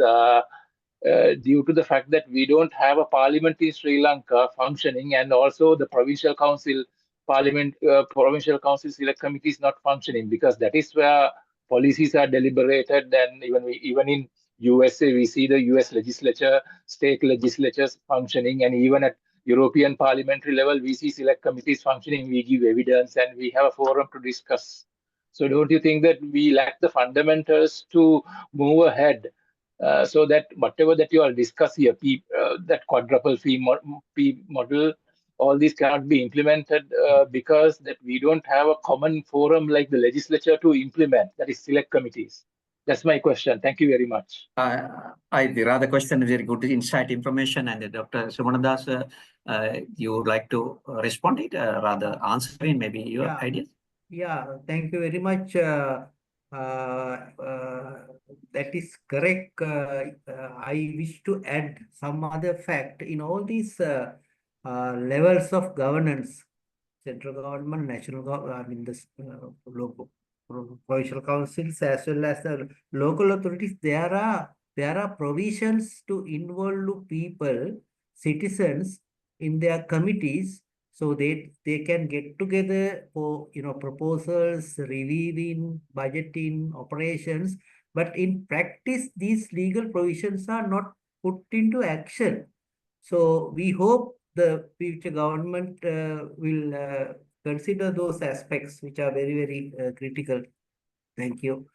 due to the fact that we don't have a parliament in Sri Lanka functioning, and also the provincial council provincial council select committee is not functioning, because that is where policies are deliberated. And even in USA, we see the US legislature, state legislatures functioning, and even at European parliamentary level, we see select committees functioning. We give evidence and we have a forum to discuss. So don't you think that we lack the fundamentals to move ahead? So that whatever that you are discussing here, that quadruple fee model, all these cannot be implemented because that we don't have a common forum like the legislature to implement, that is select committees. That's my question. Thank you very much. The other question is very good insight information, and Dr. Sumanadasa, you would like to respond it, rather answering maybe your ideas? Yeah, thank you very much. That is correct. I wish to add some other fact in all these levels of governance, central government, national government, I mean the local provincial councils as well as the local authorities. There are provisions to involve people, citizens, in their committees, so they can get together for proposals, reviewing, budgeting, operations. But in practice, these legal provisions are not put into action. So we hope the future government will consider those aspects, which are very, very critical. Thank you.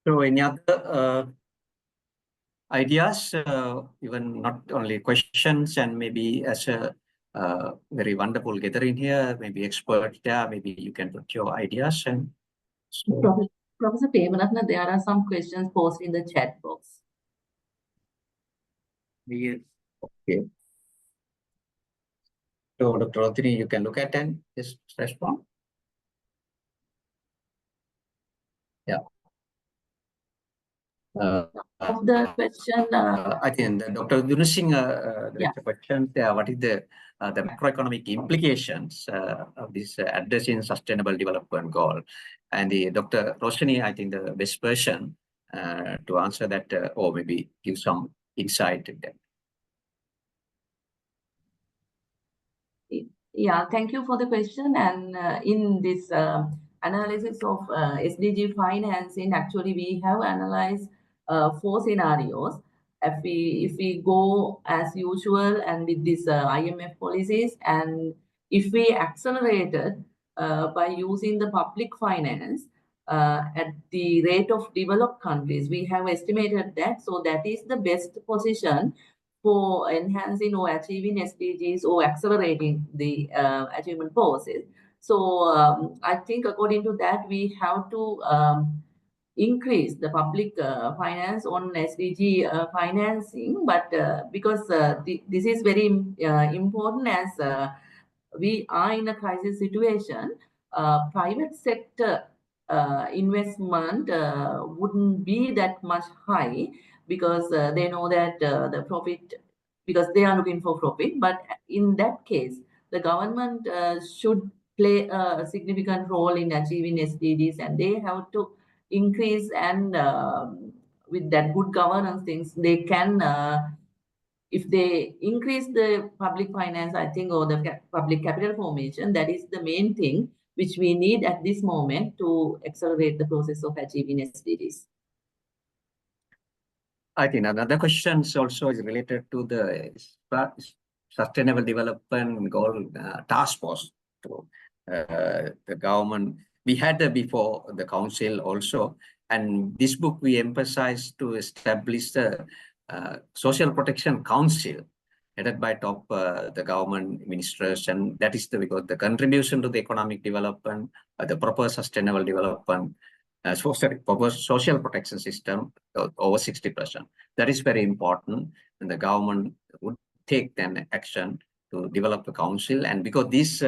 So any other ideas, even not only questions, and maybe as a very wonderful gathering here, maybe experts there, maybe you can put your ideas. And so, Professor Premaratne, there are some questions posted in the chat box. Yes. Okay. So Dr. Roshini, you can look at and just respond. Yeah. Of the question, I think Dr. Gunasinghe, there is a question there. What is the macroeconomic implications of this addressing sustainable development goal? And Dr. Roshini, I think the best person to answer that or maybe give some insight in that. Yeah, thank you for the question. And in this analysis of SDG financing, actually we have analyzed 4 scenarios. If we go as usual and with this IMF policies, and if we accelerated by using the public finance at the rate of developed countries, we have estimated that. So that is the best position for enhancing or achieving SDGs or accelerating the achievement process. So I think according to that, we have to increase the public finance on SDG financing. But because this is very important as we are in a crisis situation, private sector investment wouldn't be that much high, because they know that the profit, because they are looking for profit. But in that case, the government should play a significant role in achieving SDGs, and they have to increase, and with that good governance things, they can, if they increase the public finance, I think, or the public capital formation, that is the main thing which we need at this moment to accelerate the process of achieving SDGs. I think another question also is related to the Sustainable Development Goal Task Force. So, the government, we had before the council also, and this book we emphasize to establish the Social Protection Council headed by top the government ministers, and that is because the contribution to the economic development, the proper sustainable development, social protection system over 60%. That is very important, and the government would take then action to develop the council. And because this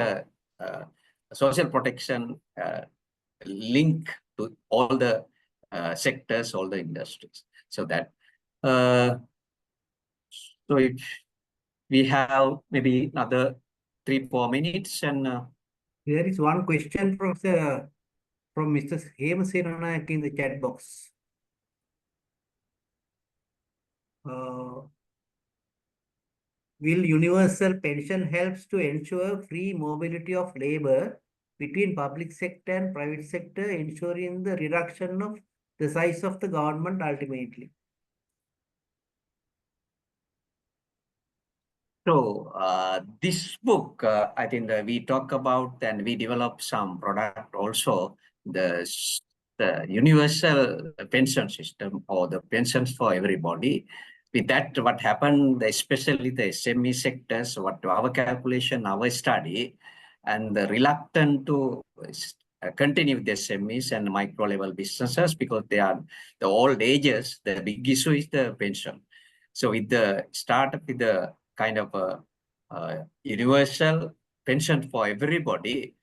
social protection link to all the sectors, all the industries, so that so if we have maybe another 3-4 minutes, and there is one question from Mr. H.M.S Priyanath in the chat box. Will universal pension helps to ensure free mobility of labor between public sector and private sector, ensuring the reduction of the size of the government ultimately? So this book, I think we talk about, and we develop some product also, the universal pension system, or the pensions for everybody. With that, what happened, especially the SME sectors, what our calculation, our study, and the reluctant to continue with the SMEs and micro level businesses, because they are the old ages, the big issue is the pension. So with the startup, with the kind of a universal pension for everybody,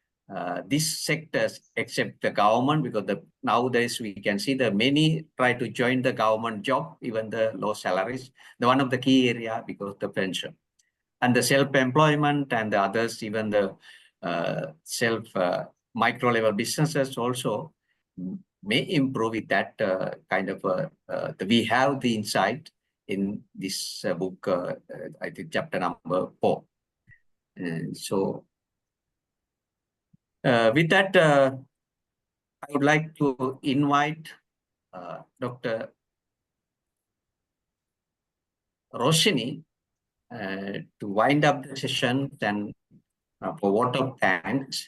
these sectors, except the government, because nowadays we can see that many try to join the government job, even the low salaries. The one of the key area because the pension, and the self-employment and the others, even the self micro level businesses also may improve with that kind of we have the insight in this book, I think chapter number 4. So with that, I would like to invite Dr. Roshini to wind up the session, and for vote of thanks,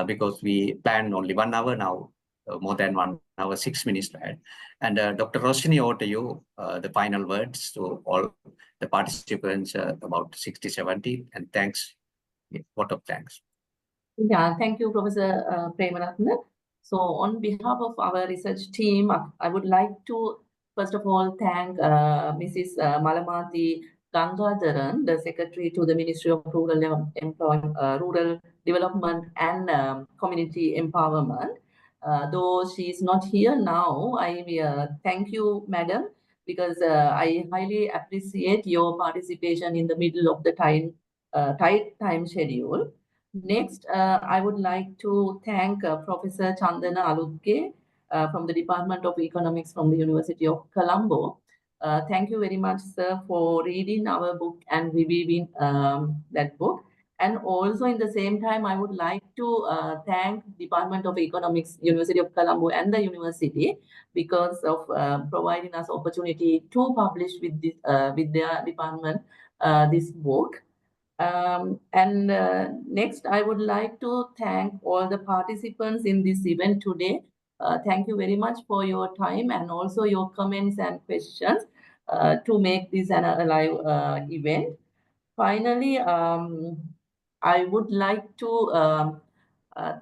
because we planned only 1 hour now, more than 1 hour, 6 minutes ahead. And Dr. Roshini, over to you, the final words to all the participants, about 60, 70, and thanks, vote of thanks. Yeah, thank you, Professor Premaratne. So on behalf of our research team, I would like to, first of all, thank Mrs. Malamati Gangadharan, the Secretary to the Ministry of Rural Development and Community Empowerment. Though she is not here now, I thank you, Madam, because I highly appreciate your participation in the middle of the tight time schedule. Next, I would like to thank Professor Chandana Alutke from the Department of Economics from the University of Colombo. Thank you very much, sir, for reading our book and reviewing that book. And also in the same time, I would like to thank Department of Economics, University of Colombo and the university because of providing us opportunity to publish with their department this book. Next, I would like to thank all the participants in this event today. Thank you very much for your time and also your comments and questions to make this an alive event. Finally, I would like to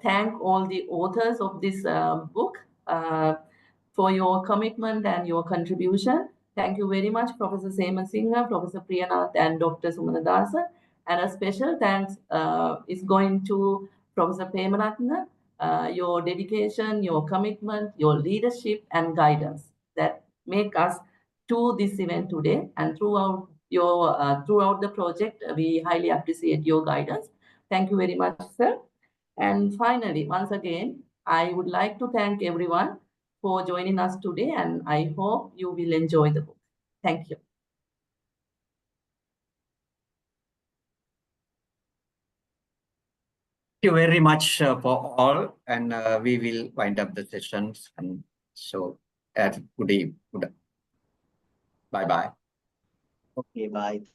thank all the authors of this book for your commitment and your contribution. Thank you very much, Professor Semasinghe, Professor Priyanath, and Dr. Sumanadasa. And a special thanks is going to Professor Premaratne, your dedication, your commitment, your leadership and guidance that make us to this event today. And throughout the project, we highly appreciate your guidance. Thank you very much, sir. And finally, once again, I would like to thank everyone for joining us today, and I hope you will enjoy the book. Thank you. Thank you very much for all, and we will wind up the sessions. And so, good evening. Bye-bye. Okay, bye.